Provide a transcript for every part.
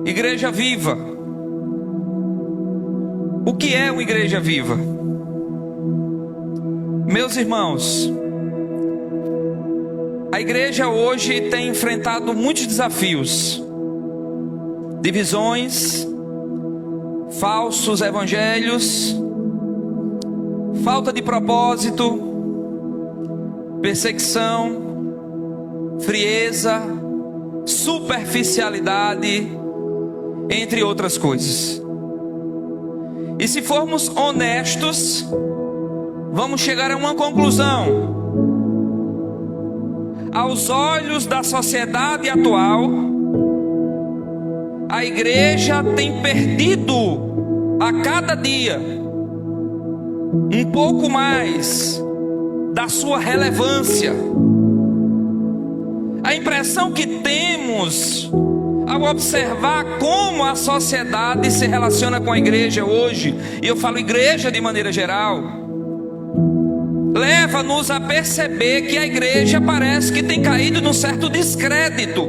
Igreja viva. O que é uma igreja viva? Meus irmãos, a igreja hoje tem enfrentado muitos desafios, divisões, falsos evangelhos, falta de propósito, perseguição, frieza, superficialidade, entre outras coisas. E se formos honestos, vamos chegar a uma conclusão. Aos olhos da sociedade atual, a igreja tem perdido a cada dia um pouco mais da sua relevância. A impressão que temos ao observar como a sociedade se relaciona com a igreja hoje, e eu falo igreja de maneira geral, leva-nos a perceber que a igreja parece que tem caído num certo descrédito.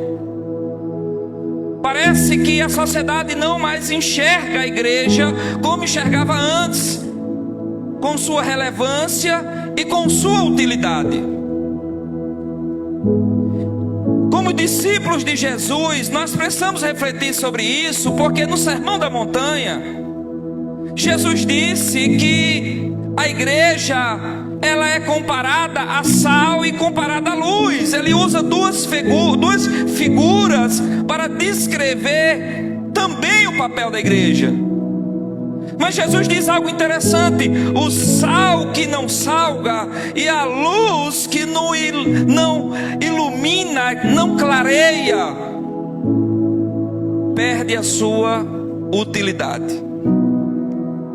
Parece que a sociedade não mais enxerga a igreja como enxergava antes, com sua relevância e com sua utilidade. Como discípulos de Jesus, nós precisamos refletir sobre isso, porque no Sermão da Montanha, Jesus disse que a igreja, ela é comparada a sal e comparada à luz. Ele usa duas figuras para descrever também o papel da igreja. Mas Jesus diz algo interessante: o sal que não salga e a luz que não ilumina, não clareia, perde a sua utilidade.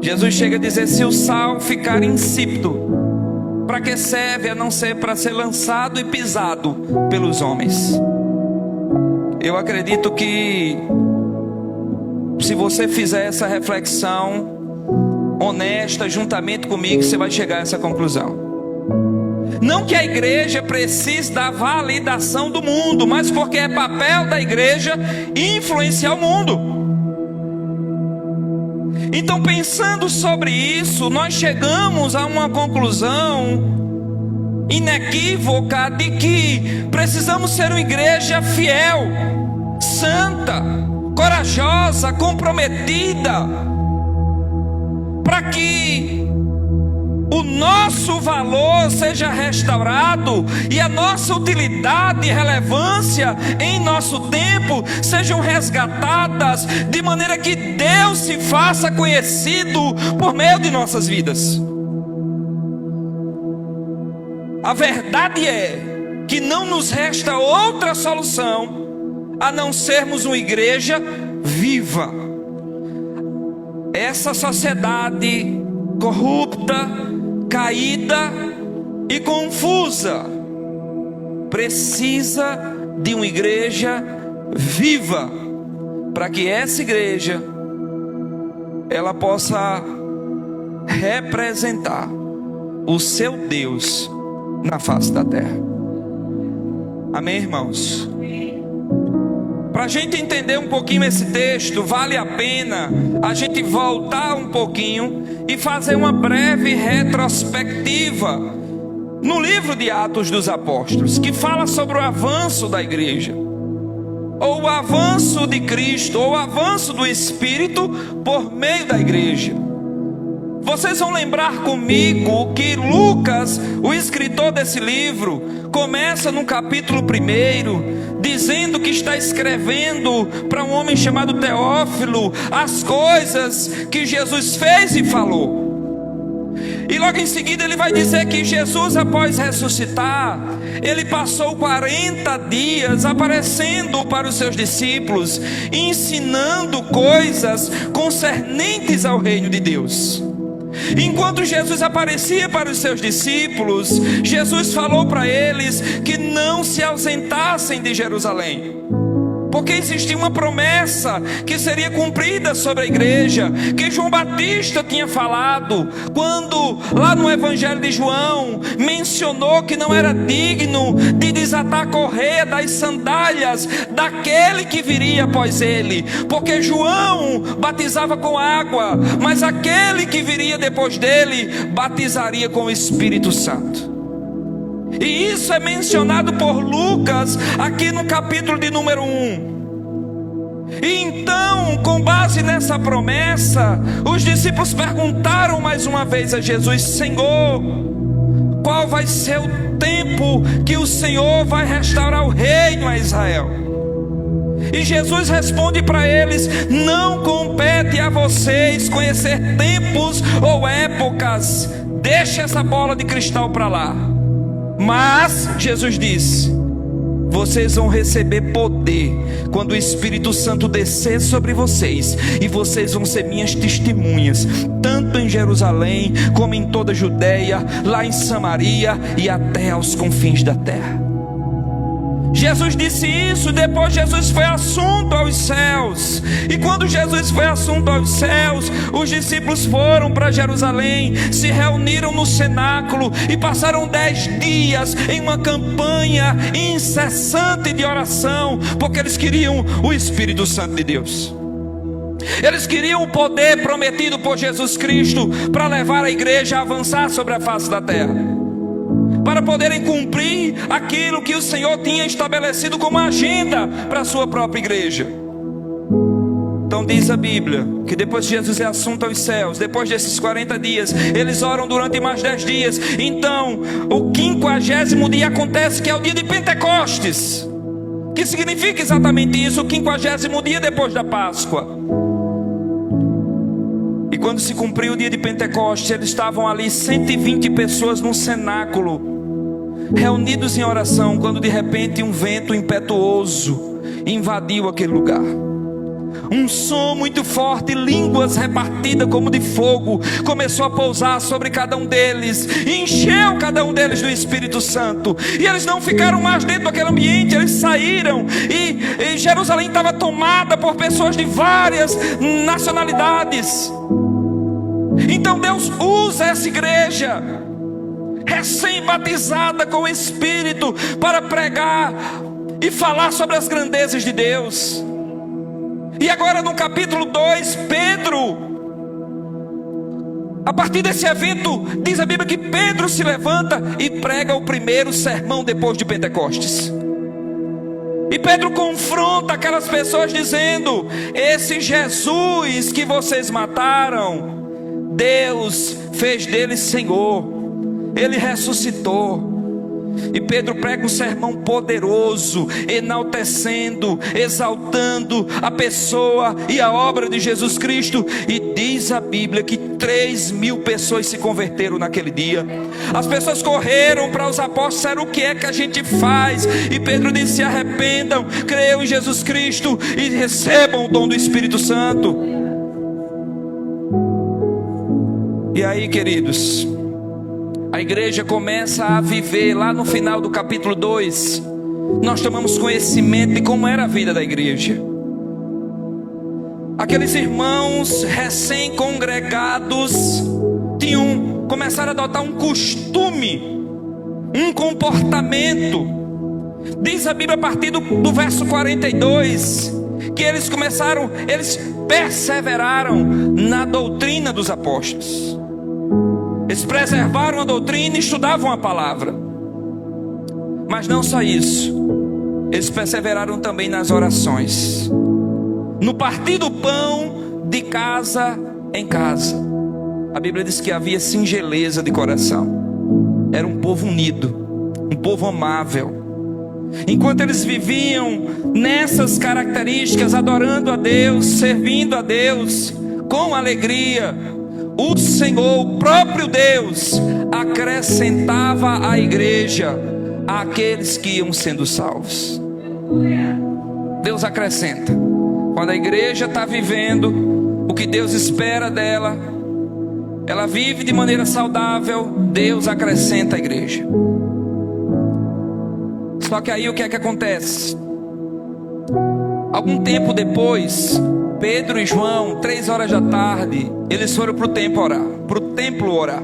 Jesus chega a dizer: se o sal ficar insípido, para que serve a não ser para ser lançado e pisado pelos homens? Eu acredito que se você fizer essa reflexão honesta juntamente comigo, você vai chegar a essa conclusão. Não que a igreja precise da validação do mundo, mas porque é papel da igreja influenciar o mundo. Então, pensando sobre isso, nós chegamos a uma conclusão inequívoca de que precisamos ser uma igreja fiel, santa, corajosa, comprometida, para que o nosso valor seja restaurado e a nossa utilidade e relevância em nosso tempo sejam resgatadas, de maneira que Deus se faça conhecido por meio de nossas vidas. A verdade é que não nos resta outra solução a não sermos uma igreja viva. Essa sociedade corrupta, caída e confusa precisa de uma igreja viva, para que essa igreja ela possa representar o seu Deus na face da terra. Amém, irmãos? Para a gente entender um pouquinho esse texto, vale a pena a gente voltar um pouquinho e fazer uma breve retrospectiva no livro de Atos dos Apóstolos, que fala sobre o avanço da igreja, ou o avanço de Cristo, ou o avanço do Espírito por meio da igreja. Vocês vão lembrar comigo que Lucas, o escritor desse livro, começa no capítulo 1, dizendo que está escrevendo para um homem chamado Teófilo as coisas que Jesus fez e falou. E logo em seguida ele vai dizer que Jesus, após ressuscitar, ele passou 40 dias aparecendo para os seus discípulos, ensinando coisas concernentes ao reino de Deus. Enquanto Jesus aparecia para os seus discípulos, Jesus falou para eles que não se ausentassem de Jerusalém, Porque existia uma promessa que seria cumprida sobre a igreja, que João Batista tinha falado, quando lá no Evangelho de João mencionou que não era digno de desatar a correia das sandálias daquele que viria após ele, porque João batizava com água, mas aquele que viria depois dele batizaria com o Espírito Santo. E isso é mencionado por Lucas aqui no capítulo de número 1. E então, com base nessa promessa, os discípulos perguntaram mais uma vez a Jesus: Senhor, qual vai ser o tempo que o Senhor vai restaurar o reino a Israel? E Jesus responde para eles: não compete a vocês conhecer tempos ou épocas, deixe essa bola de cristal para lá. Mas Jesus disse: vocês vão receber poder quando o Espírito Santo descer sobre vocês, e vocês vão ser minhas testemunhas, tanto em Jerusalém como em toda a Judeia, lá em Samaria e até aos confins da terra. Jesus disse isso, depois Jesus foi assunto aos céus. E quando Jesus foi assunto aos céus, os discípulos foram para Jerusalém, se reuniram no cenáculo e passaram 10 dias em uma campanha incessante de oração, porque eles queriam o Espírito Santo de Deus. Eles queriam o poder prometido por Jesus Cristo para levar a igreja a avançar sobre a face da terra, para poderem cumprir aquilo que o Senhor tinha estabelecido como agenda para a sua própria igreja. Então diz a Bíblia que depois de Jesus é assunto aos céus, depois desses 40 dias, eles oram durante mais 10 dias. Então o 50º dia acontece, que é o dia de Pentecostes, que significa exatamente isso, o 50º dia depois da Páscoa. E quando se cumpriu o dia de Pentecostes, eles estavam ali 120 pessoas no cenáculo, reunidos em oração, quando de repente um vento impetuoso invadiu aquele lugar. Um som muito forte, línguas repartidas como de fogo, começou a pousar sobre cada um deles, e encheu cada um deles do Espírito Santo. E eles não ficaram mais dentro daquele ambiente, eles saíram, e Jerusalém estava tomada por pessoas de várias nacionalidades. Então Deus usa essa igreja recém-batizada com o Espírito para pregar e falar sobre as grandezas de Deus. E agora no capítulo 2, Pedro, a partir desse evento, diz a Bíblia que Pedro se levanta e prega o primeiro sermão depois de Pentecostes. E Pedro confronta aquelas pessoas dizendo: esse Jesus que vocês mataram, Deus fez dele Senhor, ele ressuscitou. E Pedro prega um sermão poderoso, enaltecendo, exaltando a pessoa e a obra de Jesus Cristo. E diz a Bíblia que 3.000 pessoas se converteram naquele dia. As pessoas correram para os apóstolos, disseram: o que é que a gente faz? E Pedro disse: se arrependam, creiam em Jesus Cristo e recebam o dom do Espírito Santo. E aí, queridos, a igreja começa a viver. Lá no final do capítulo 2, nós tomamos conhecimento de como era a vida da igreja. Aqueles irmãos recém-congregados começaram a adotar um costume, um comportamento. Diz a Bíblia a partir do verso 42, que eles perseveraram na doutrina dos apóstolos. Eles preservaram a doutrina e estudavam a palavra. Mas não só isso, eles perseveraram também nas orações, no partir do pão de casa em casa. A Bíblia diz que havia singeleza de coração. Era um povo unido, um povo amável. Enquanto eles viviam nessas características, adorando a Deus, servindo a Deus com alegria, o Senhor, o próprio Deus, acrescentava à igreja aqueles que iam sendo salvos. Deus acrescenta. Quando a igreja está vivendo o que Deus espera dela, ela vive de maneira saudável, Deus acrescenta a igreja. Só que aí o que é que acontece? Algum tempo depois, Pedro e João, 3 horas da tarde, eles foram para o templo orar.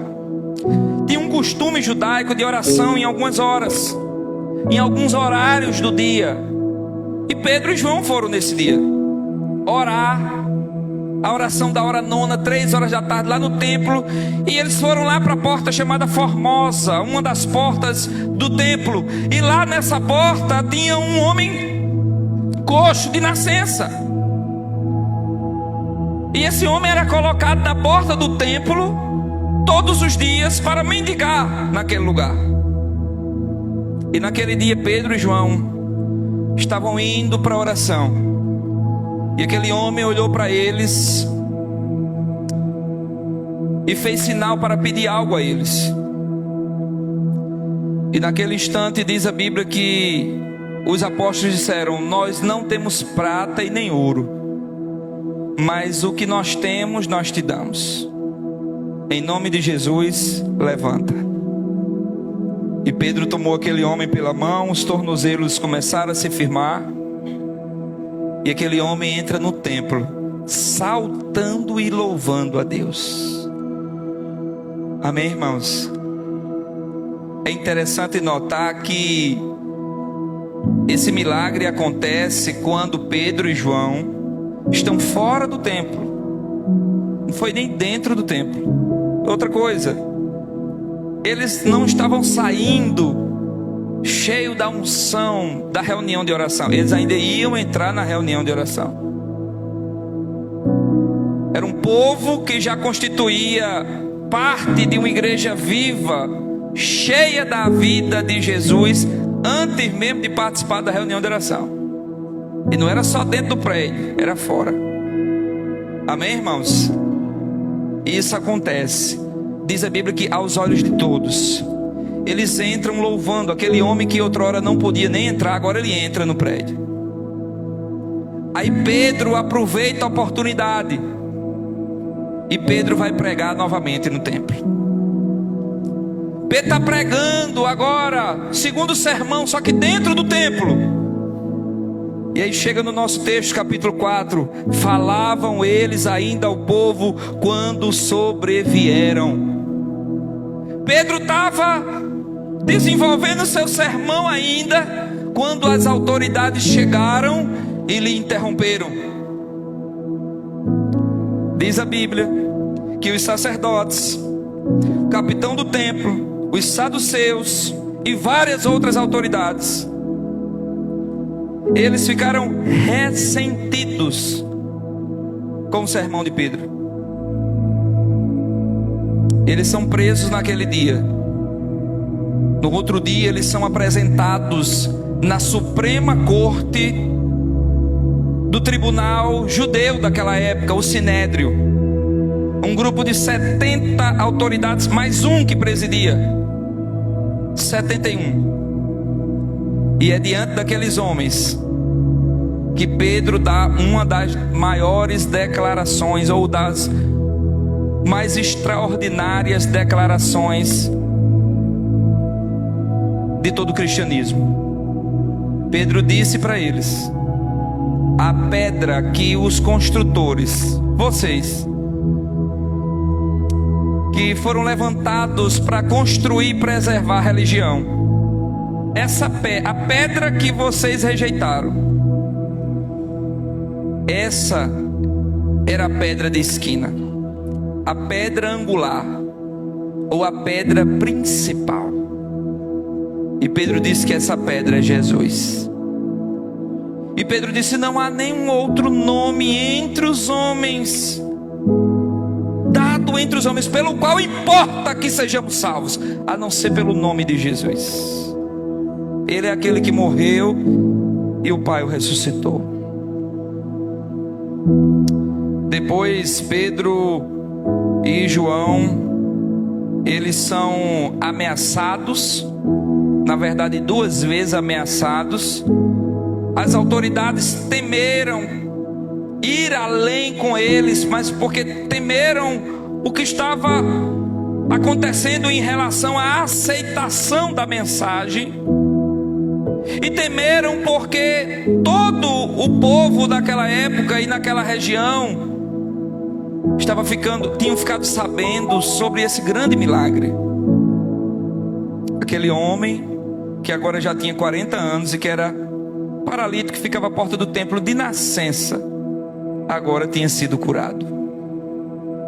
Tinha um costume judaico de oração em algumas horas, em alguns horários do dia. E Pedro e João foram nesse dia orar, a oração da hora nona, 3 horas da tarde, lá no templo. E eles foram lá para a porta chamada Formosa, uma das portas do templo. E lá nessa porta tinha um homem coxo de nascença. E esse homem era colocado na porta do templo todos os dias para mendigar naquele lugar. E naquele dia Pedro e João estavam indo para a oração. E aquele homem olhou para eles e fez sinal para pedir algo a eles. E naquele instante diz a Bíblia que os apóstolos disseram: nós não temos prata e nem ouro, mas o que nós temos nós te damos. Em nome de Jesus, levanta. E Pedro tomou aquele homem pela mão, os tornozelos começaram a se firmar. E aquele homem entra no templo, saltando e louvando a Deus. Amém, irmãos? É interessante notar que esse milagre acontece quando Pedro e João estão fora do templo. Não foi nem dentro do templo. Outra coisa, eles não estavam saindo cheio da unção da reunião de oração. Eles ainda iam entrar na reunião de oração. Era um povo que já constituía parte de uma igreja viva, cheia da vida de Jesus, antes mesmo de participar da reunião de oração. E não era só dentro do prédio, era fora. Amém, irmãos? Isso acontece. Diz a Bíblia que aos olhos de todos, eles entram louvando. Aquele homem que outrora não podia nem entrar, agora ele entra no prédio. Aí Pedro aproveita a oportunidade e Pedro vai pregar novamente no templo. Pedro está pregando agora, segundo sermão, só que dentro do templo. E aí chega no nosso texto, capítulo 4. Falavam eles ainda ao povo quando sobrevieram. Pedro estava desenvolvendo seu sermão ainda, quando as autoridades chegaram e lhe interromperam. Diz a Bíblia que os sacerdotes, o capitão do templo, os saduceus e várias outras autoridades, eles ficaram ressentidos com o sermão de Pedro. Eles são presos naquele dia. No outro dia eles são apresentados na Suprema Corte do tribunal judeu daquela época, o Sinédrio. Um grupo de 70 autoridades, mais um que presidia, 71. E é diante daqueles homens que Pedro dá uma das maiores declarações, ou das mais extraordinárias declarações de todo o cristianismo. Pedro disse para eles: a pedra que os construtores, vocês, que foram levantados para construir e preservar a religião, a pedra que vocês rejeitaram, essa era a pedra de esquina, a pedra angular, ou a pedra principal. E Pedro disse que essa pedra é Jesus. E Pedro disse: não há nenhum outro nome entre os homens, dado entre os homens, pelo qual importa que sejamos salvos, a não ser pelo nome de Jesus. Ele é aquele que morreu e o Pai o ressuscitou. Depois Pedro e João, eles são ameaçados, na verdade 2 vezes ameaçados. As autoridades temeram ir além com eles, mas porque temeram o que estava acontecendo em relação à aceitação da mensagem. E temeram porque todo o povo daquela época e naquela região tinham ficado sabendo sobre esse grande milagre. Aquele homem que agora já tinha 40 anos e que era paralítico, que ficava à porta do templo de nascença, agora tinha sido curado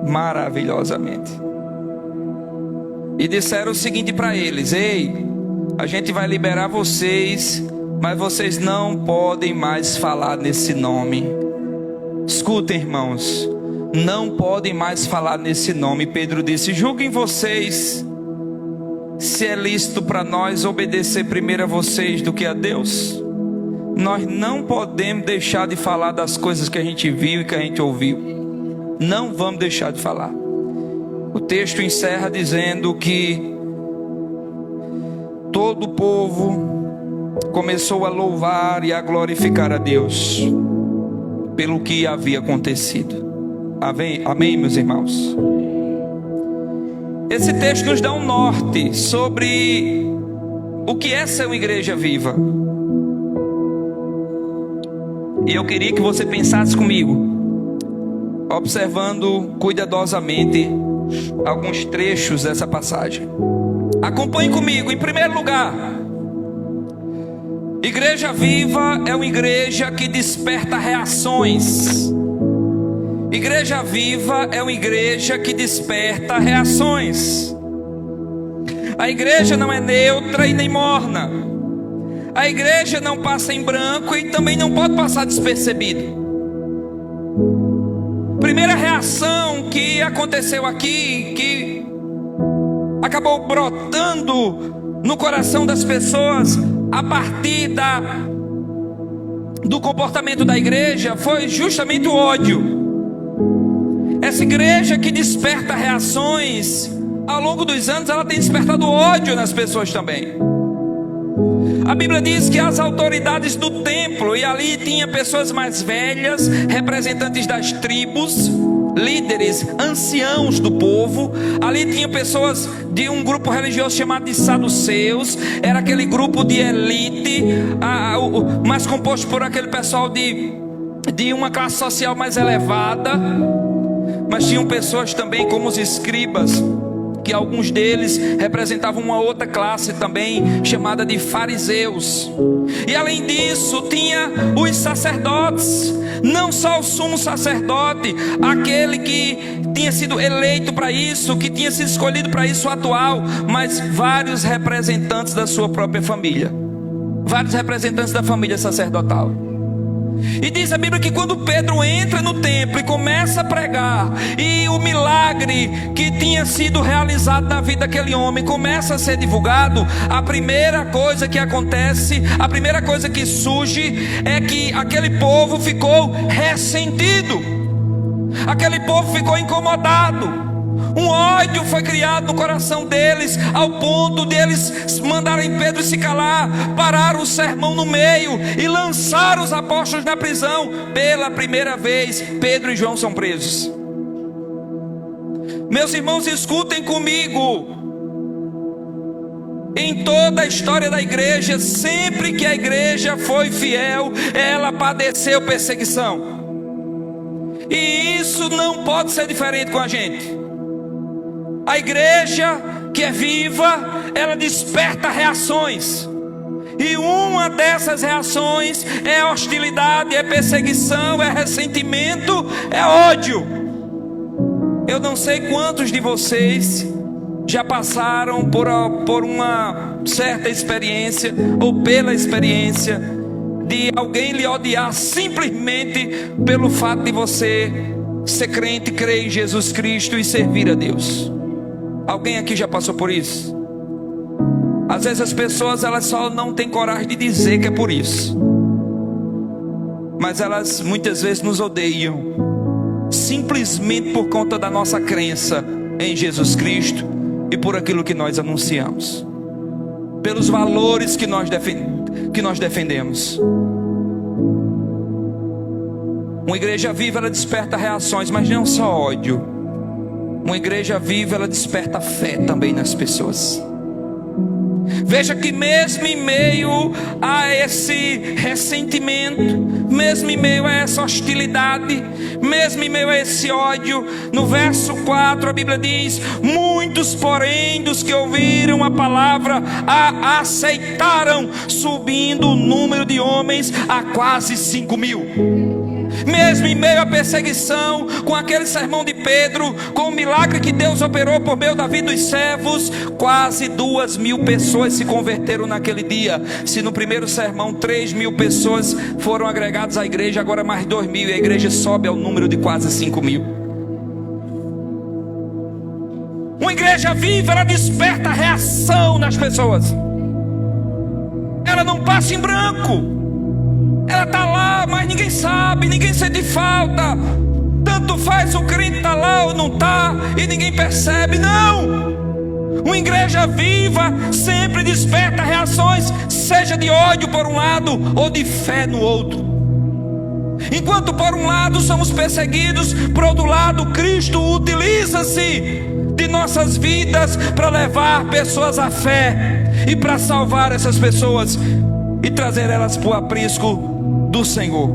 maravilhosamente. E disseram o seguinte para eles: ei, a gente vai liberar vocês, mas vocês não podem mais falar nesse nome. Escutem, irmãos, não podem mais falar nesse nome. Pedro disse: julguem vocês se é lícito para nós obedecer primeiro a vocês do que a Deus. Nós não podemos deixar de falar das coisas que a gente viu e que a gente ouviu. Não vamos deixar de falar. O texto encerra dizendo que todo o povo começou a louvar e a glorificar a Deus pelo que havia acontecido. Amém, meus irmãos? Esse texto nos dá um norte sobre o que é ser uma igreja viva. E eu queria que você pensasse comigo, observando cuidadosamente alguns trechos dessa passagem. Acompanhe comigo. Em primeiro lugar, igreja viva é uma igreja que desperta reações. Igreja viva é uma igreja que desperta reações. A igreja não é neutra e nem morna. A igreja não passa em branco e também não pode passar despercebido. Primeira reação que aconteceu aqui, que acabou brotando no coração das pessoas a partir do comportamento da igreja, foi justamente o ódio. Essa igreja que desperta reações, ao longo dos anos ela tem despertado ódio nas pessoas também. A Bíblia diz que as autoridades do templo, e ali tinha pessoas mais velhas, representantes das tribos, líderes, anciãos do povo. Ali tinha pessoas de um grupo religioso chamado de saduceus. Era aquele grupo de elite, mas composto por aquele pessoal de uma classe social mais elevada. Mas tinham pessoas também como os escribas, que alguns deles representavam uma outra classe também, chamada de fariseus. E além disso, tinha os sacerdotes. Não só o sumo sacerdote, aquele que tinha sido eleito para isso, que tinha sido escolhido para isso, atual, mas vários representantes da sua própria família, vários representantes da família sacerdotal. E diz a Bíblia que quando Pedro entra no templo e começa a pregar, e o milagre que tinha sido realizado na vida daquele homem começa a ser divulgado, a primeira coisa que acontece, a primeira coisa que surge é que aquele povo ficou ressentido. Aquele povo ficou incomodado. Um ódio foi criado no coração deles, ao ponto deles mandarem Pedro se calar, parar o sermão no meio e lançar os apóstolos na prisão. Pela primeira vez, Pedro e João são presos. Meus irmãos, escutem comigo. Em toda a história da igreja, sempre que a igreja foi fiel, ela padeceu perseguição. E isso não pode ser diferente com a gente. A igreja que é viva, ela desperta reações. E uma dessas reações é hostilidade, é perseguição, é ressentimento, é ódio. Eu não sei quantos de vocês já passaram por uma certa experiência, ou pela experiência de alguém lhe odiar simplesmente pelo fato de você ser crente, crer em Jesus Cristo e servir a Deus. Alguém aqui já passou por isso? Às vezes as pessoas elas só não têm coragem de dizer que é por isso, mas elas muitas vezes nos odeiam simplesmente por conta da nossa crença em Jesus Cristo e por aquilo que nós anunciamos, pelos valores que nós defendemos. Uma igreja viva, ela desperta reações, mas não só ódio. Uma igreja viva, ela desperta fé também nas pessoas. Veja que mesmo em meio a esse ressentimento, mesmo em meio a essa hostilidade, mesmo em meio a esse ódio, no verso 4 a Bíblia diz: muitos, porém, dos que ouviram a palavra a aceitaram, subindo o número de homens a quase 5.000. Mesmo em meio à perseguição, com aquele sermão de Pedro, com o milagre que Deus operou por meio da vida dos servos, quase 2.000 pessoas se converteram naquele dia. Se no primeiro sermão 3.000 pessoas foram agregadas à igreja, agora mais 2.000, e a igreja sobe ao número de quase 5.000. Uma igreja viva, ela desperta reação nas pessoas. Ela não passa em branco. Ela está lá, mas ninguém sabe, ninguém sente falta. Tanto faz o crente está lá ou não está, e ninguém percebe. Não! Uma igreja viva sempre desperta reações, seja de ódio por um lado ou de fé no outro. Enquanto por um lado somos perseguidos, por outro lado Cristo utiliza-se de nossas vidas para levar pessoas à fé e para salvar essas pessoas e trazer elas para o aprisco do Senhor.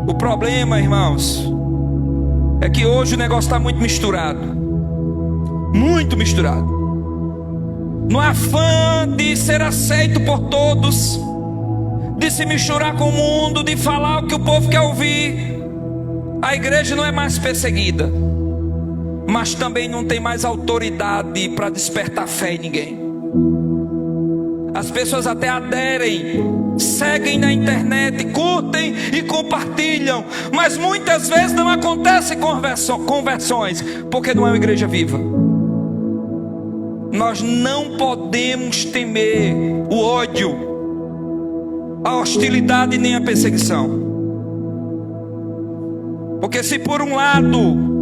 O problema, irmãos, é que hoje o negócio está muito misturado. Muito misturado. No afã de ser aceito por todos, de se misturar com o mundo, de falar o que o povo quer ouvir, a igreja não é mais perseguida, mas também não tem mais autoridade para despertar fé em ninguém. As pessoas até aderem, seguem na internet, curtem e compartilham, mas muitas vezes não acontecem conversões, porque não é uma igreja viva. Nós não podemos temer o ódio, a hostilidade nem a perseguição, porque se por um lado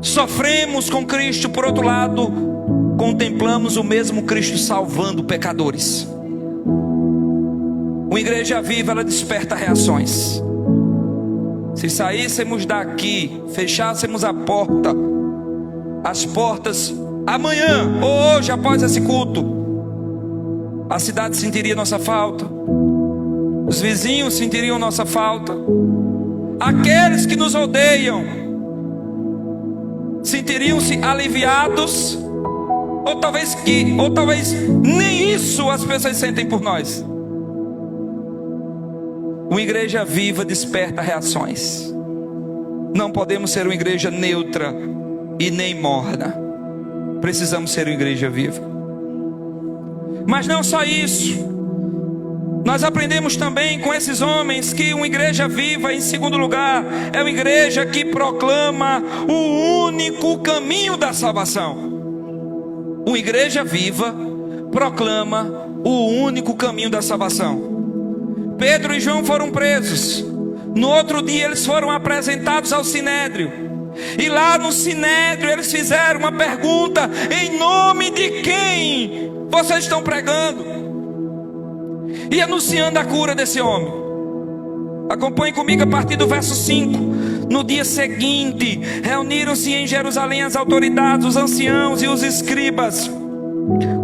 sofremos com Cristo, por outro lado contemplamos o mesmo Cristo salvando pecadores. Uma igreja viva, ela desperta reações. Se saíssemos daqui, fechássemos as portas amanhã ou hoje após esse culto, a cidade sentiria nossa falta, os vizinhos sentiriam nossa falta, aqueles que nos odeiam sentiriam-se aliviados, ou talvez nem isso as pessoas sentem por nós. Uma igreja viva desperta reações. Não podemos ser uma igreja neutra e nem morna. Precisamos ser uma igreja viva. Mas não só isso. Nós aprendemos também com esses homens que uma igreja viva, em segundo lugar, é uma igreja que proclama o único caminho da salvação. Uma igreja viva proclama o único caminho da salvação. Pedro e João foram presos. No outro dia eles foram apresentados ao Sinédrio. E lá no Sinédrio eles fizeram uma pergunta: em nome de quem vocês estão pregando? E anunciando a cura desse homem. Acompanhe comigo a partir do verso 5. No dia seguinte, reuniram-se em Jerusalém as autoridades, os anciãos e os escribas,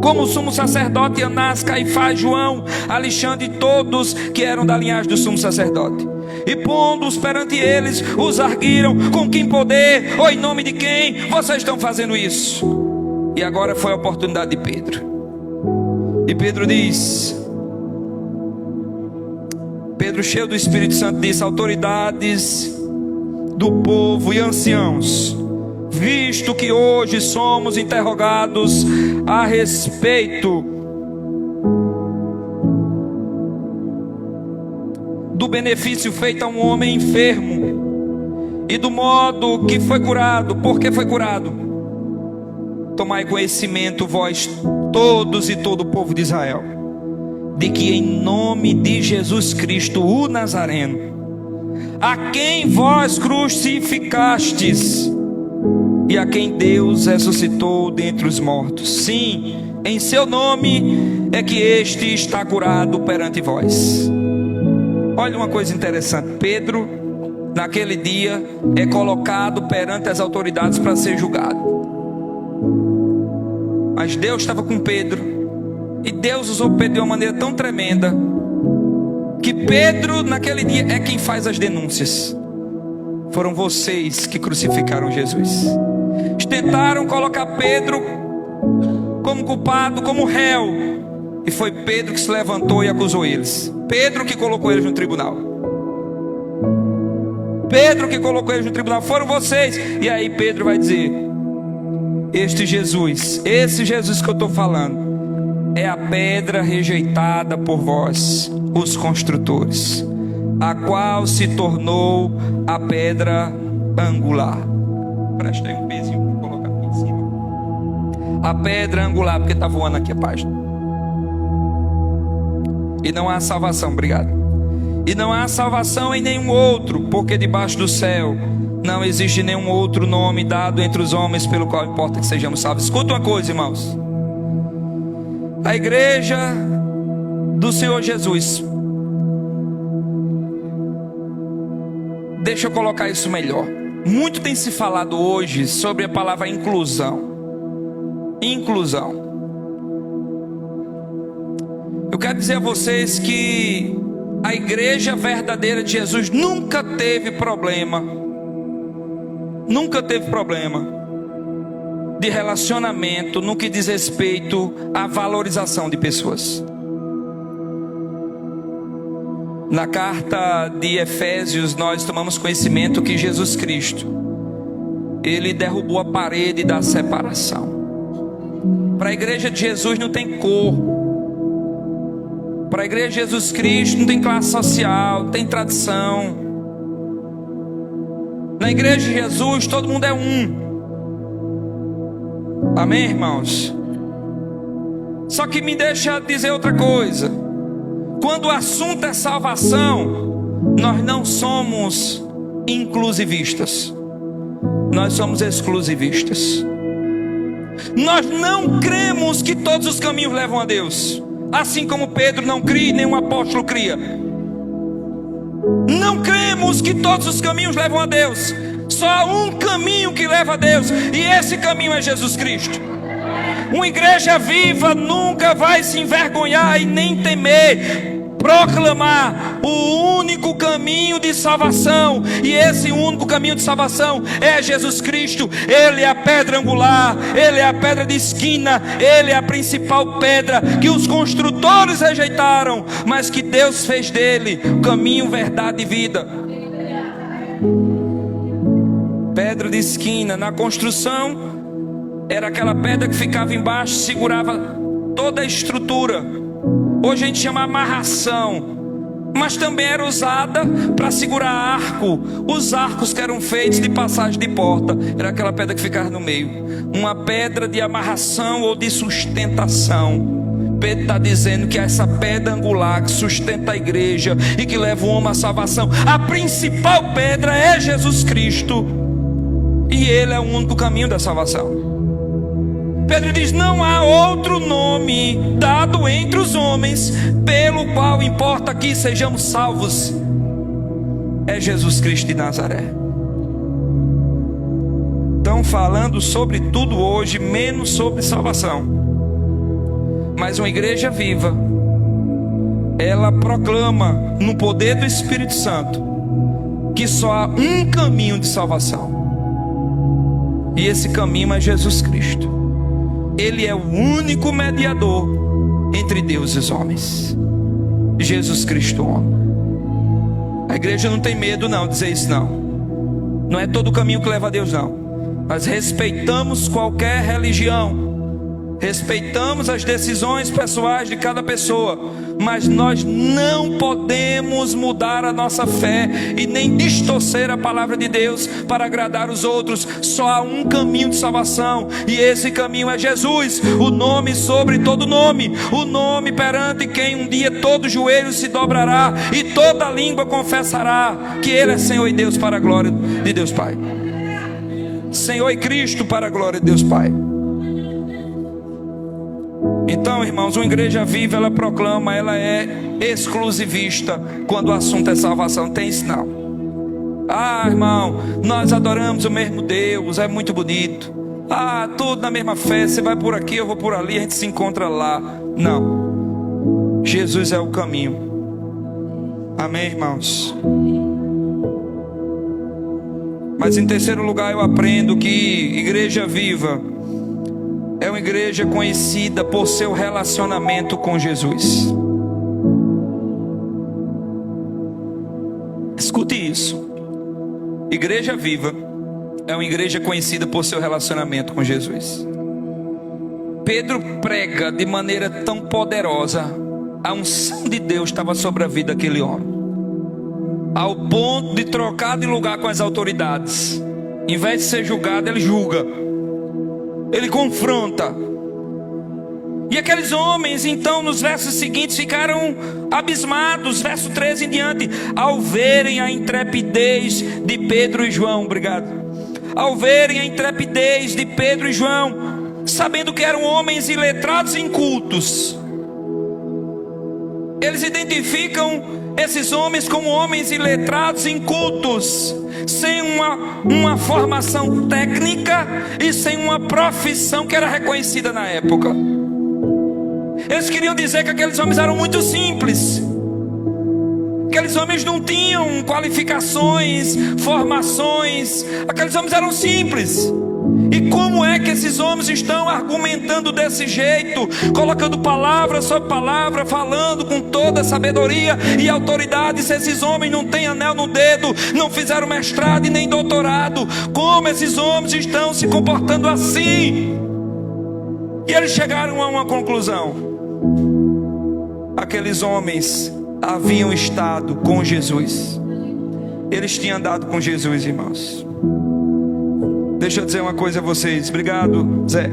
como o sumo sacerdote Anás, Caifás, João, Alexandre e todos que eram da linhagem do sumo sacerdote. E pondo-os perante eles, os arguiram: com que poder, ou em nome de quem vocês estão fazendo isso? E agora foi a oportunidade de Pedro. E Pedro diz, Pedro, cheio do Espírito Santo, disse: autoridades do povo e anciãos, visto que hoje somos interrogados a respeito do benefício feito a um homem enfermo e do modo que foi curado, porque foi curado, tomai conhecimento vós todos e todo o povo de Israel, de que em nome de Jesus Cristo o Nazareno, a quem vós crucificastes e a quem Deus ressuscitou dentre os mortos, sim, em seu nome é que este está curado perante vós. Olha uma coisa interessante. Pedro, naquele dia, é colocado perante as autoridades para ser julgado. Mas Deus estava com Pedro, e Deus usou Pedro de uma maneira tão tremenda, que Pedro naquele dia é quem faz as denúncias. Foram vocês que crucificaram Jesus. Tentaram colocar Pedro como culpado, como réu, e foi Pedro que se levantou e acusou eles. Pedro que colocou eles no tribunal. Pedro que colocou eles no tribunal. Foram vocês. E aí Pedro vai dizer: esse Jesus que eu estou falando, é a pedra rejeitada por vós, os construtores, a qual se tornou a pedra angular. Presta aí um pezinho para colocar aqui em cima. A pedra angular, porque está voando aqui a página. E não há salvação, obrigado. E não há salvação em nenhum outro, porque debaixo do céu não existe nenhum outro nome dado entre os homens pelo qual importa que sejamos salvos. Escuta uma coisa, irmãos. A igreja do Senhor Jesus, deixa eu colocar isso melhor. Muito tem se falado hoje sobre a palavra inclusão. Inclusão. Eu quero dizer a vocês que a igreja verdadeira de Jesus nunca teve problema de relacionamento no que diz respeito à valorização de pessoas. Na carta de Efésios nós tomamos conhecimento que Jesus Cristo, Ele derrubou a parede da separação. Para a igreja de Jesus não tem cor. Para a igreja de Jesus Cristo não tem classe social, não tem tradição. Na igreja de Jesus todo mundo é um. Amém, irmãos? Só que me deixa dizer outra coisa. Quando o assunto é salvação, nós não somos inclusivistas, nós somos exclusivistas. Nós não cremos que todos os caminhos levam a Deus, assim como Pedro não cria e nenhum apóstolo cria. Não cremos que todos os caminhos levam a Deus. Só há um caminho que leva a Deus, e esse caminho é Jesus Cristo. Uma igreja viva nunca vai se envergonhar e nem temer proclamar o único caminho de salvação. E esse único caminho de salvação é Jesus Cristo. Ele é a pedra angular, Ele é a pedra de esquina, Ele é a principal pedra que os construtores rejeitaram, mas que Deus fez dele caminho, verdade e vida. Pedra de esquina. Na construção era aquela pedra que ficava embaixo, segurava toda a estrutura. Hoje a gente chama amarração, mas também era usada para segurar arco. Os arcos que eram feitos de passagem de porta, era aquela pedra que ficava no meio. Uma pedra de amarração ou de sustentação. Pedro está dizendo que é essa pedra angular que sustenta a igreja e que leva o homem à salvação. A principal pedra é Jesus Cristo, e Ele é o único caminho da salvação. Pedro diz: não há outro nome dado entre os homens pelo qual importa que sejamos salvos. É Jesus Cristo de Nazaré. Estão falando sobre tudo hoje, menos sobre salvação. Mas uma igreja viva, ela proclama no poder do Espírito Santo que só há um caminho de salvação, e esse caminho é Jesus Cristo. Ele é o único mediador entre Deus e os homens. Jesus Cristo, homem. A igreja não tem medo não de dizer isso não. Não é todo o caminho que leva a Deus não. Nós respeitamos qualquer religião, respeitamos as decisões pessoais de cada pessoa, mas nós não podemos mudar a nossa fé e nem distorcer a palavra de Deus para agradar os outros. Só há um caminho de salvação, e esse caminho é Jesus, o nome sobre todo nome, o nome perante quem um dia todo joelho se dobrará e toda língua confessará que Ele é Senhor e Deus, para a glória de Deus Pai. Senhor e Cristo, para a glória de Deus Pai. Então, irmãos, uma igreja viva, ela proclama, ela é exclusivista quando o assunto é salvação. Tem isso não. Ah, irmão, nós adoramos o mesmo Deus, é muito bonito. tudo na mesma fé, você vai por aqui, eu vou por ali, a gente se encontra lá. Não, Jesus é o caminho. Amém, irmãos? Mas em terceiro lugar, eu aprendo que Igreja Viva é uma igreja conhecida por seu relacionamento com Jesus. Escute isso. Igreja Viva é uma igreja conhecida por seu relacionamento com Jesus. Pedro prega de maneira tão poderosa, a unção de Deus estava sobre a vida daquele homem, ao ponto de trocar de lugar com as autoridades. Em vez de ser julgado, ele julga, ele confronta. E aqueles homens, então, nos versos seguintes, ficaram abismados, verso 13 em diante, ao verem a intrepidez de Pedro e João. Obrigado. Ao verem a intrepidez de Pedro e João, sabendo que eram homens iletrados e incultos, eles identificam esses homens como homens iletrados e incultos, sem uma formação técnica e sem uma profissão que era reconhecida na época. Eles queriam dizer que aqueles homens eram muito simples. Aqueles homens não tinham qualificações, formações. Aqueles homens eram simples. E como é que esses homens estão argumentando desse jeito, colocando palavra sobre palavra, falando com toda sabedoria e autoridade, se esses homens não têm anel no dedo, não fizeram mestrado e nem doutorado? Como esses homens estão se comportando assim? E eles chegaram a uma conclusão: aqueles homens haviam estado com Jesus, eles tinham andado com Jesus, irmãos. Deixa eu dizer uma coisa a vocês. Obrigado, Zé.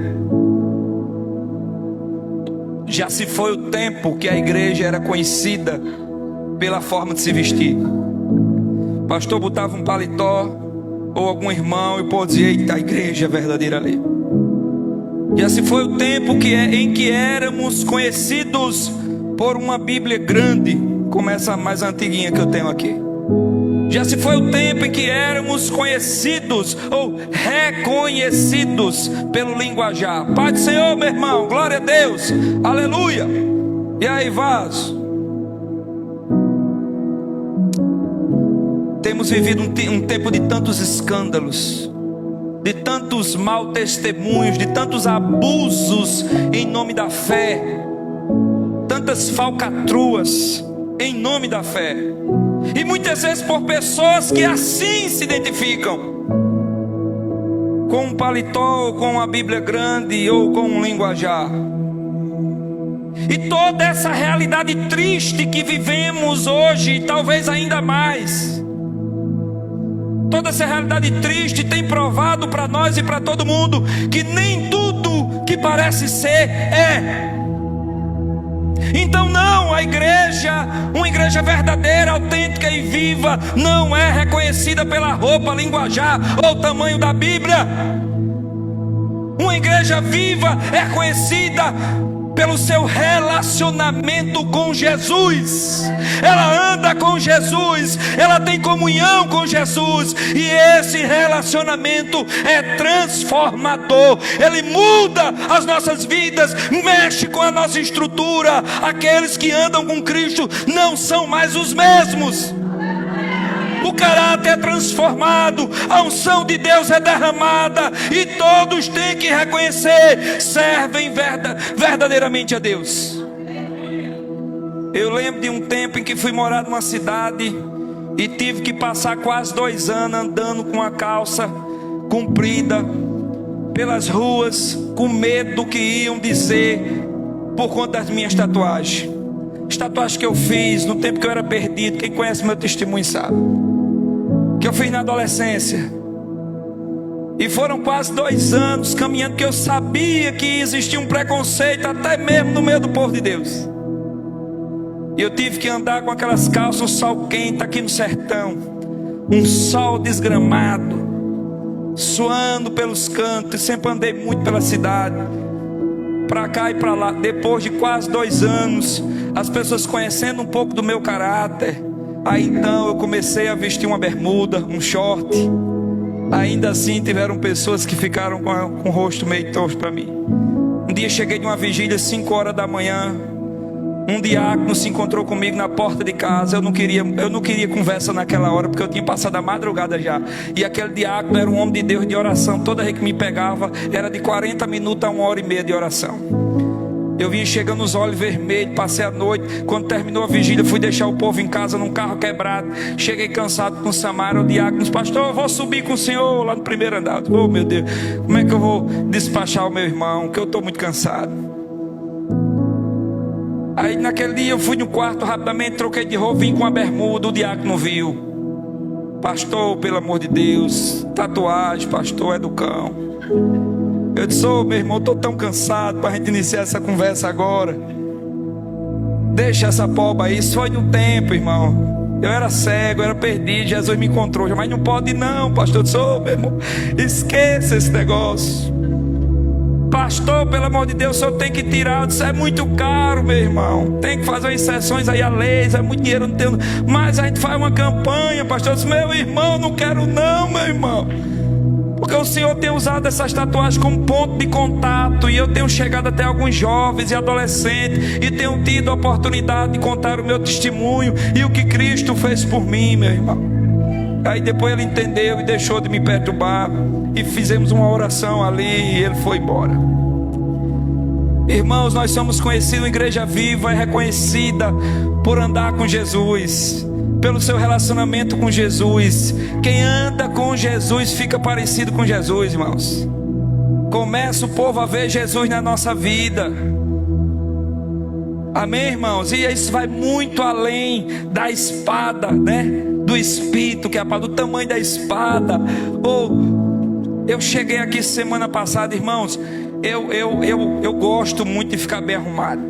Já se foi o tempo que a igreja era conhecida pela forma de se vestir. O pastor botava um paletó, ou algum irmão, e pode dizer: eita, a igreja é verdadeira ali. Já se foi o tempo em que éramos conhecidos por uma Bíblia grande, como essa mais antiguinha que eu tenho aqui. Já se foi o tempo em que éramos conhecidos ou reconhecidos pelo linguajar. Pai do Senhor, meu irmão, glória a Deus, aleluia. E aí, vaso? Temos vivido um tempo de tantos escândalos, de tantos maus testemunhos, de tantos abusos em nome da fé, tantas falcatruas em nome da fé. E muitas vezes por pessoas que assim se identificam, com um paletó, ou com uma Bíblia grande, ou com um linguajar. E toda essa realidade triste que vivemos hoje, talvez ainda mais, toda essa realidade triste tem provado para nós e para todo mundo que nem tudo que parece ser é. Então não, a igreja, uma igreja verdadeira, autêntica e viva, não é reconhecida pela roupa, linguajar ou tamanho da Bíblia. Uma igreja viva é conhecida pelo seu relacionamento com Jesus. Ela anda com Jesus, ela tem comunhão com Jesus, e esse relacionamento é transformador. Ele muda as nossas vidas, mexe com a nossa estrutura. Aqueles que andam com Cristo não são mais os mesmos. O caráter é transformado, a unção de Deus é derramada, e todos têm que reconhecer: servem verdadeiramente a Deus. Eu lembro de um tempo em que fui morar numa cidade e tive que passar quase 2 anos andando com a calça comprida pelas ruas, com medo do que iam dizer por conta das minhas tatuagens. As tatuagens que eu fiz no tempo que eu era perdido, quem conhece meu testemunho sabe, que eu fiz na adolescência. E foram quase 2 anos caminhando, que eu sabia que existia um preconceito até mesmo no meio do povo de Deus. E eu tive que andar com aquelas calças, um sol quente aqui no sertão, um sol desgramado, suando pelos cantos. Sempre andei muito pela cidade, para cá e para lá. Depois de quase 2 anos, as pessoas conhecendo um pouco do meu caráter, aí então eu comecei a vestir uma bermuda, um short, Ainda assim tiveram pessoas que ficaram com o rosto meio torto para mim. Um dia cheguei de uma vigília 5 horas da manhã. Um diácono se encontrou comigo na porta de casa. Eu não queria conversa naquela hora, porque eu tinha passado a madrugada já. E aquele diácono era um homem de Deus de oração. Toda vez que me pegava era de 40 minutos a 1h30 de oração. Eu vim chegando os olhos vermelhos, passei a noite. Quando terminou a vigília, fui deixar o povo em casa num carro quebrado. Cheguei cansado com o Samara, o diácono: pastor, eu vou subir com o senhor lá no primeiro andar. Oh meu Deus, como é que eu vou despachar o meu irmão, que eu estou muito cansado. Aí naquele dia eu fui no quarto rapidamente, troquei de roupa, vim com a bermuda. O diácono viu: pastor, pelo amor de Deus, tatuagem, pastor, é do cão. Eu disse: ô meu irmão, estou tão cansado para a gente iniciar essa conversa agora. Deixa essa poba aí. Isso foi no tempo, irmão. Eu era cego, eu era perdido, Jesus me encontrou. Mas não pode não, pastor. Eu disse: ô meu irmão, esqueça esse negócio. Pastor, pelo amor de Deus, o senhor tem que tirar. Eu disse: é muito caro, meu irmão. Tem que fazer inserções aí a leis, é muito dinheiro, não tenho. Mas a gente faz uma campanha, pastor. Eu disse: meu irmão, não quero não, meu irmão. Porque o Senhor tem usado essas tatuagens como ponto de contato. E eu tenho chegado até alguns jovens e adolescentes, e tenho tido a oportunidade de contar o meu testemunho e o que Cristo fez por mim, meu irmão. Aí depois ele entendeu e deixou de me perturbar. E fizemos uma oração ali e ele foi embora. Irmãos, nós somos conhecidos, uma igreja viva, é reconhecida por andar com Jesus, pelo seu relacionamento com Jesus. Quem anda com Jesus fica parecido com Jesus, irmãos. Começa o povo a ver Jesus na nossa vida. Amém, irmãos? E isso vai muito além da espada, né? Do Espírito, que é do tamanho da espada. Eu cheguei aqui semana passada, irmãos. Eu gosto muito de ficar bem arrumado.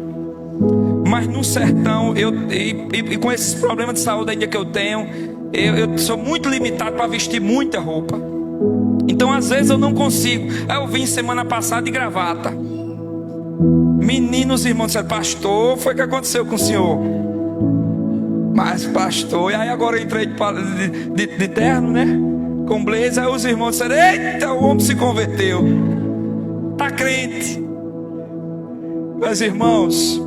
Mas no sertão, e com esses problemas de saúde ainda que eu tenho, eu sou muito limitado para vestir muita roupa. Então às vezes eu não consigo. Aí eu vim semana passada de gravata. Meninos, irmãos, disseram: pastor, foi o que aconteceu com o senhor? Mas pastor, e aí agora eu entrei de terno, né? Com blazer. Aí os irmãos disseram: eita, o homem se converteu, tá crente. Meus irmãos,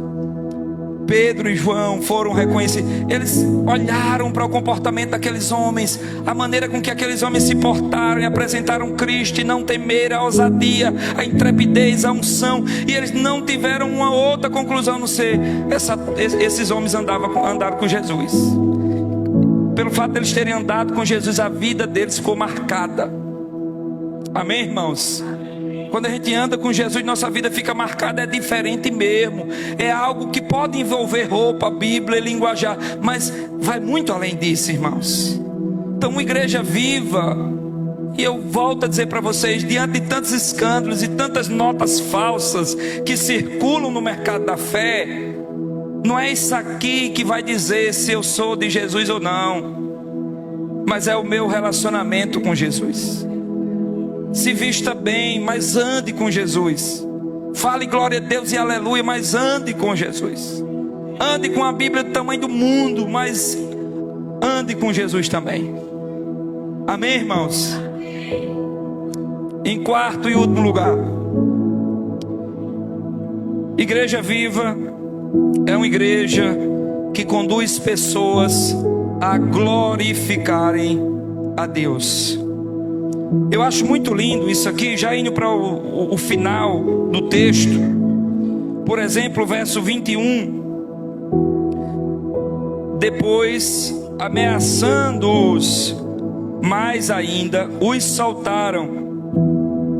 Pedro e João foram reconhecidos. Eles olharam para o comportamento daqueles homens, a maneira com que aqueles homens se portaram e apresentaram Cristo, e não temeram, a ousadia, a intrepidez, a unção. E eles não tiveram uma outra conclusão a não ser esses homens andaram com Jesus. Pelo fato de eles terem andado com Jesus, a vida deles ficou marcada. Amém, irmãos? Quando a gente anda com Jesus, nossa vida fica marcada, é diferente mesmo. É algo que pode envolver roupa, Bíblia e linguajar, mas vai muito além disso, irmãos. Então, uma igreja viva, e eu volto a dizer para vocês, diante de tantos escândalos e tantas notas falsas que circulam no mercado da fé, não é isso aqui que vai dizer se eu sou de Jesus ou não, mas é o meu relacionamento com Jesus. Se vista bem, mas ande com Jesus. Fale glória a Deus e aleluia, mas ande com Jesus. Ande com a Bíblia do tamanho do mundo, mas ande com Jesus também. Amém, irmãos? Em quarto e último lugar, igreja viva é uma igreja que conduz pessoas a glorificarem a Deus. Eu acho muito lindo isso aqui, já indo para o final do texto. Por exemplo, o verso 21. Depois, ameaçando-os mais ainda, os soltaram,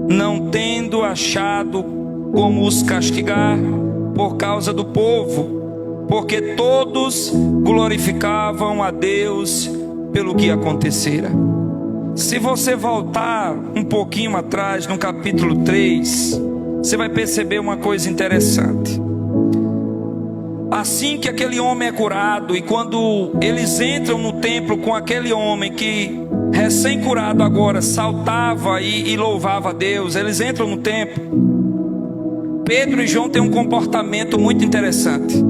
não tendo achado como os castigar por causa do povo, porque todos glorificavam a Deus pelo que acontecera. Se você voltar um pouquinho atrás, no capítulo 3, você vai perceber uma coisa interessante. Assim que aquele homem é curado, e quando eles entram no templo com aquele homem que recém-curado agora saltava e louvava a Deus, eles entram no templo. Pedro e João têm um comportamento muito interessante.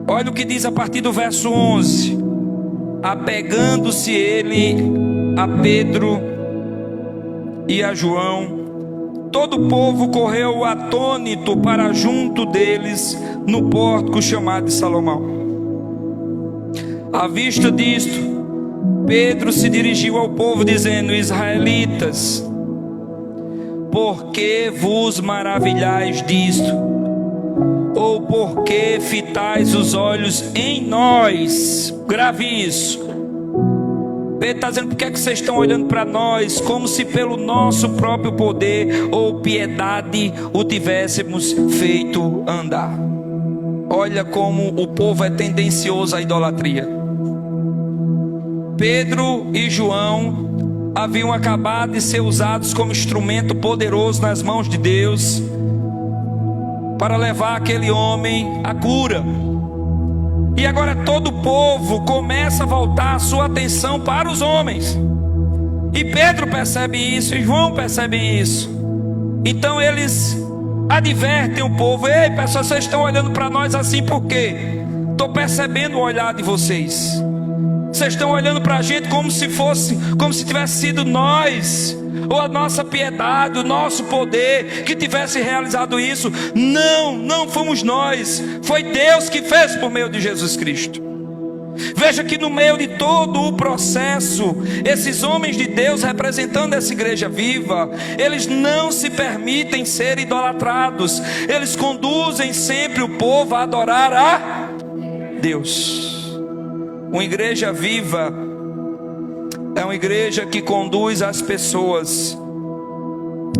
Olha o que diz a partir do verso 11. Apegando-se ele a Pedro e a João. Todo o povo correu atônito para junto deles no pórtico chamado de Salomão. À vista disto, Pedro se dirigiu ao povo dizendo: israelitas, por que vos maravilhais disto? Ou por que fitais os olhos em nós? Grave isso. Pedro está dizendo: por que é que vocês estão olhando para nós como se pelo nosso próprio poder ou piedade o tivéssemos feito andar? Olha como o povo é tendencioso à idolatria. Pedro e João haviam acabado de ser usados como instrumento poderoso nas mãos de Deus para levar aquele homem à cura. E agora todo o povo começa a voltar a sua atenção para os homens. E Pedro percebe isso, e João percebe isso. Então eles advertem o povo: ei, pessoal, vocês estão olhando para nós assim por quê? Estou percebendo o olhar de vocês. Vocês estão olhando para a gente como se tivesse sido nós, ou a nossa piedade, o nosso poder, que tivesse realizado isso. Não fomos nós, foi Deus que fez por meio de Jesus Cristo. Veja que no meio de todo o processo, esses homens de Deus representando essa igreja viva, eles não se permitem ser idolatrados, eles conduzem sempre o povo a adorar a Deus. Uma igreja viva é uma igreja que conduz as pessoas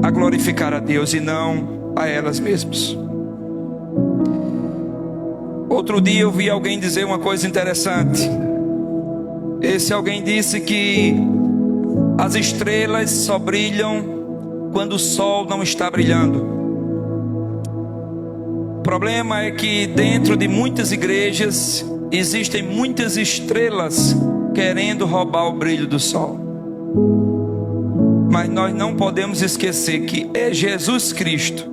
a glorificar a Deus e não a elas mesmas. Outro dia eu vi alguém dizer uma coisa interessante. Esse alguém disse que as estrelas só brilham quando o sol não está brilhando. O problema é que dentro de muitas igrejas existem muitas estrelas querendo roubar o brilho do sol. Mas nós não podemos esquecer que é Jesus Cristo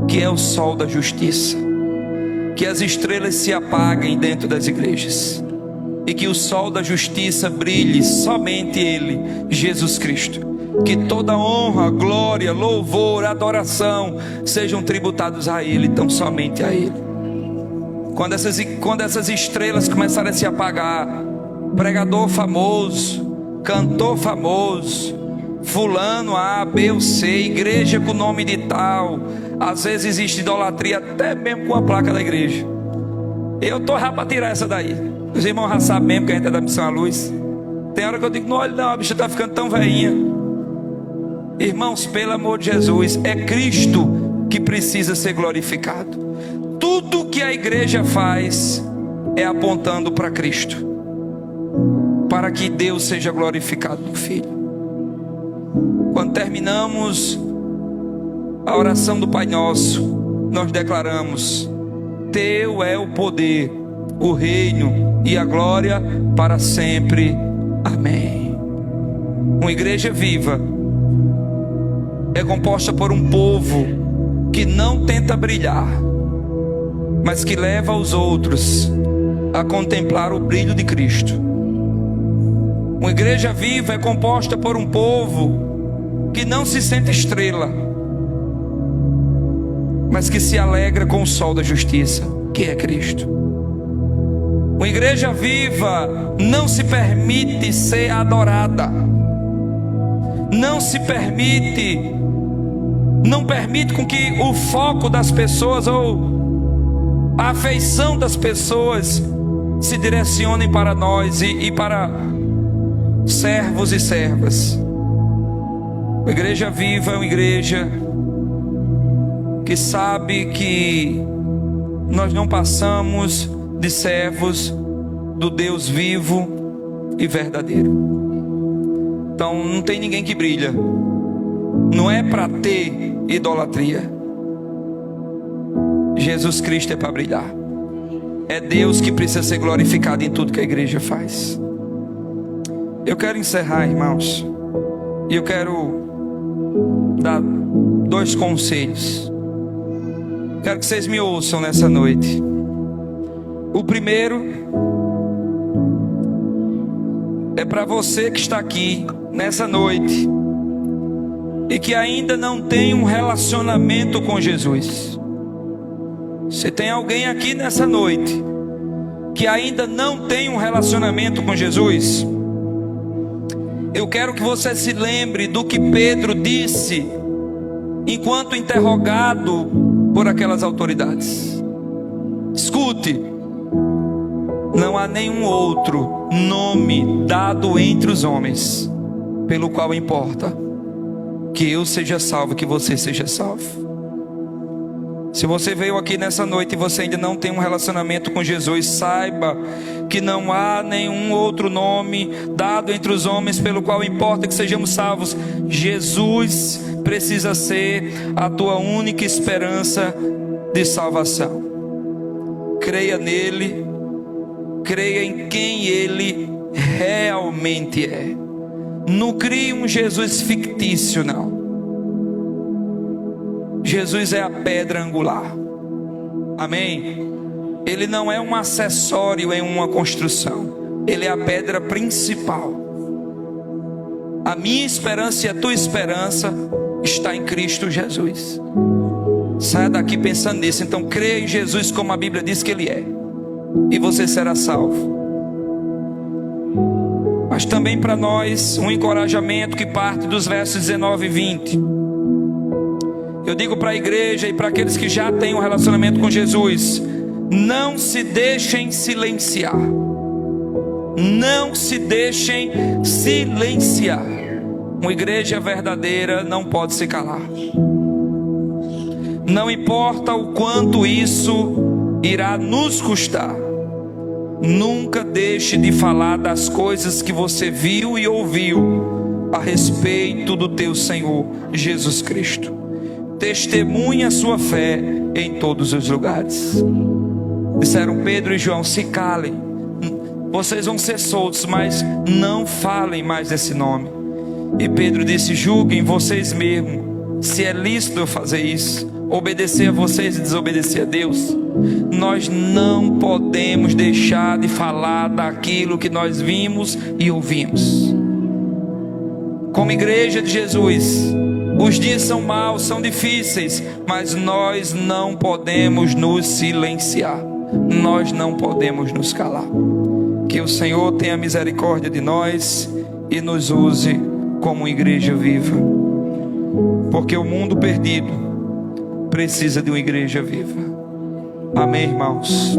que é o sol da justiça. Que as estrelas se apaguem dentro das igrejas e que o sol da justiça brilhe somente Ele, Jesus Cristo. Que toda honra, glória, louvor, adoração sejam tributados a Ele, tão somente a Ele. Quando essas estrelas começarem a se apagar, pregador famoso, cantor famoso, fulano A, B ou C, igreja com nome de tal, às vezes existe idolatria até mesmo com a placa da igreja. Eu estou já para tirar essa daí. Os irmãos já sabem mesmo que a gente é da Missão à Luz. Tem hora que eu digo: não, olha não, a bicha está ficando tão velhinha. Irmãos, pelo amor de Jesus, é Cristo que precisa ser glorificado. Tudo que a igreja faz é apontando para Cristo, para que Deus seja glorificado no Filho. Quando terminamos a oração do Pai Nosso, nós declaramos: Teu é o poder, o reino e a glória para sempre. Amém. Uma igreja viva é composta por um povo que não tenta brilhar, mas que leva os outros a contemplar o brilho de Cristo. Uma igreja viva é composta por um povo que não se sente estrela, mas que se alegra com o sol da justiça, que é Cristo. Uma igreja viva não se permite ser adorada, não permite com que o foco das pessoas ou a afeição das pessoas se direcionem para nós e para servos e servas. A igreja viva é uma igreja que sabe que nós não passamos de servos do Deus vivo e verdadeiro. Então não tem ninguém que brilha, não é para ter idolatria. Jesus Cristo é para brilhar. É Deus que precisa ser glorificado em tudo que a igreja faz. Eu quero encerrar, irmãos, e eu quero dar 2 conselhos. Quero que vocês me ouçam nessa noite. O primeiro é para você que está aqui nessa noite e que ainda não tem um relacionamento com Jesus. Se tem alguém aqui nessa noite que ainda não tem um relacionamento com Jesus, eu quero que você se lembre do que Pedro disse enquanto interrogado por aquelas autoridades. Escute: não há nenhum outro nome dado entre os homens pelo qual importa que eu seja salvo, que você seja salvo. Se você veio aqui nessa noite e você ainda não tem um relacionamento com Jesus, saiba que não há nenhum outro nome dado entre os homens pelo qual importa que sejamos salvos. Jesus precisa ser a tua única esperança de salvação. Creia nele, creia em quem ele realmente é. Não crie um Jesus fictício, não. Jesus é a pedra angular. Amém? Ele não é um acessório em uma construção. Ele é a pedra principal. A minha esperança e a tua esperança está em Cristo Jesus. Saia daqui pensando nisso. Então creia em Jesus como a Bíblia diz que Ele é, e você será salvo. Mas também para nós um encorajamento que parte dos versos 19 e 20. Eu digo para a igreja e para aqueles que já têm um relacionamento com Jesus: não se deixem silenciar. Não se deixem silenciar. Uma igreja verdadeira não pode se calar. Não importa o quanto isso irá nos custar, nunca deixe de falar das coisas que você viu e ouviu a respeito do teu Senhor Jesus Cristo. Testemunhe a sua fé em todos os lugares. Disseram Pedro e João: se calem, vocês vão ser soltos, mas não falem mais esse nome. E Pedro disse: julguem vocês mesmos se é lícito eu fazer isso, obedecer a vocês e desobedecer a Deus. Nós não podemos deixar de falar daquilo que nós vimos e ouvimos. Como igreja de Jesus, os dias são maus, são difíceis, mas nós não podemos nos silenciar. Nós não podemos nos calar. Que o Senhor tenha misericórdia de nós e nos use como igreja viva. Porque o mundo perdido precisa de uma igreja viva. Amém, irmãos?